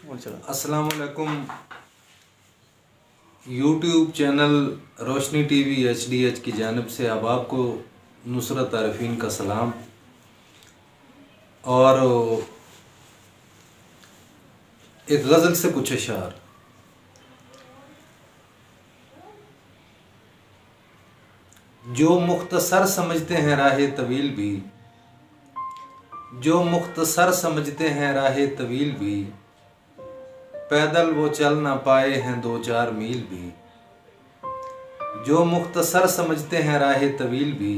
अस्सलाम वालेकुम। YouTube channel रोशनी TV HDH की जानिब से अब आपको नुसरत आरिफीन का सलाम। और एक गज़ल से कुछ अशार। जो मुख्तसर समझते हैं राह तवील भी, जो मुख्तसर समझते हैं राह तवील भी, पैदल वो चल ना पाए हैं 2-4 मील भी। जो मुख्तसर समझते हैं राह तवील भी,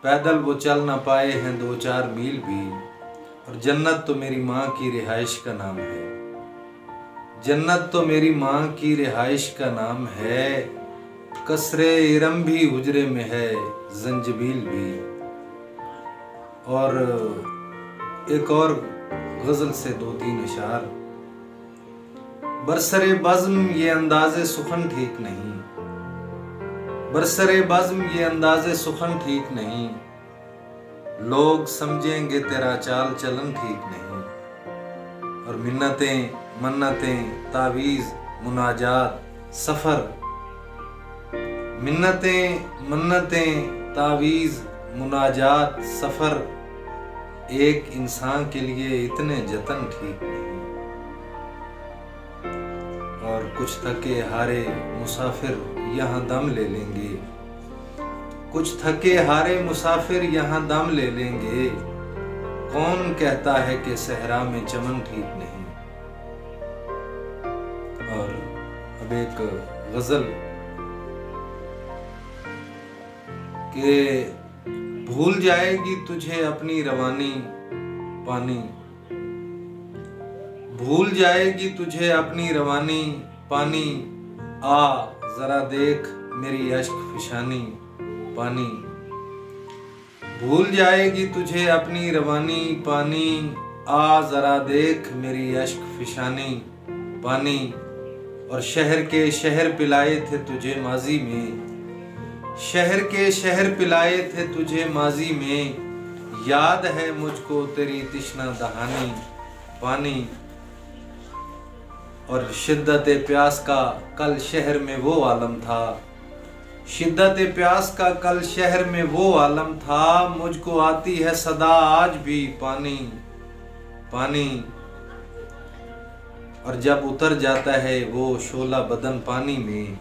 पैदल वो चल ना पाए हैं 2-4 मील भी। और जन्नत तो मेरी माँ की रिहाइश का नाम है, जन्नत तो मेरी माँ की रिहाइश का नाम है। कसरे इरम भी हुजरे में है, जंजबील भी। और एक और गज़ल से 2-3 अशार। बरसरे बज़्म ये अंदाज़े सुखन ठीक नहीं, बरसरे बज़्म ये अंदाज़े सुखन ठीक नहीं। लोग समझेंगे तेरा चाल चलन ठीक नहीं। और मिन्नतें मन्नतें तावीज़ मुनाजात सफ़र, मिन्नतें मन्नतें तावीज़ मुनाजात सफ़र। एक इंसान के लिए इतने जतन ठीक नहीं। और कुछ थके हारे मुसाफिर यहाँ दम ले लेंगे, कुछ थके हारे मुसाफिर यहाँ दम ले लेंगे। कौन कहता है कि सहरा में चमन ठीक नहीं। और अब एक गज़ल कि भूल जाएगी तुझे अपनी रवानी पानी, भूल जाएगी तुझे अपनी रवानी पानी। आ जरा देख मेरी अश्क फिशानी पानी। भूल जाएगी तुझे अपनी रवानी पानी, आ जरा देख मेरी अश्क फिशानी पानी। और शहर के शहर पिलाए थे तुझे माजी में, शहर के शहर पिलाए थे तुझे माजी में। याद है मुझको तेरी तिश्ना दहानी पानी। और शिद्दत प्यास का कल शहर में वो आलम था, शिद्दत प्यास का कल शहर में वो आलम था। मुझको आती है सदा आज भी पानी पानी। और जब उतर जाता है वो शोला बदन पानी में,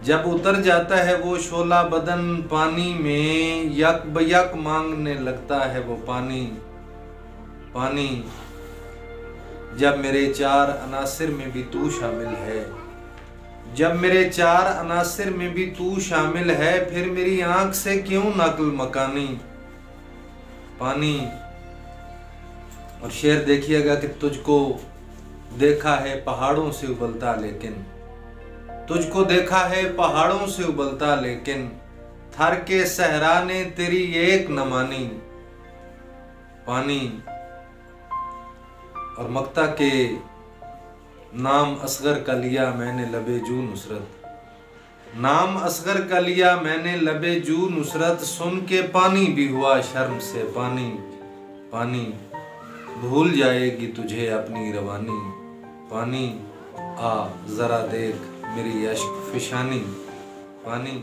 जब उतर जाता है वो शोला बदन पानी में। यक बयक मांगने लगता है वो पानी पानी। जब मेरे 4 अनासिर में भी तू शामिल है, जब मेरे 4 अनासिर में भी तू शामिल है। फिर मेरी आंख से क्यों नकल मकानी पानी। और शेर देखिएगा कि तुझको देखा है पहाड़ों से उबलता लेकिन, तुझको देखा है पहाड़ों से उबलता लेकिन। थर के सहरा ने तेरी एक न मानी पानी। और मक्ता के नाम असगर का लिया मैंने लबे जू नुसरत, नाम असगर का लिया मैंने लबे जू नुसरत। सुन के पानी भी हुआ शर्म से पानी पानी। भूल जाएगी तुझे अपनी रवानी पानी। आ जरा देख मेरी अश्क फिशानी पानी।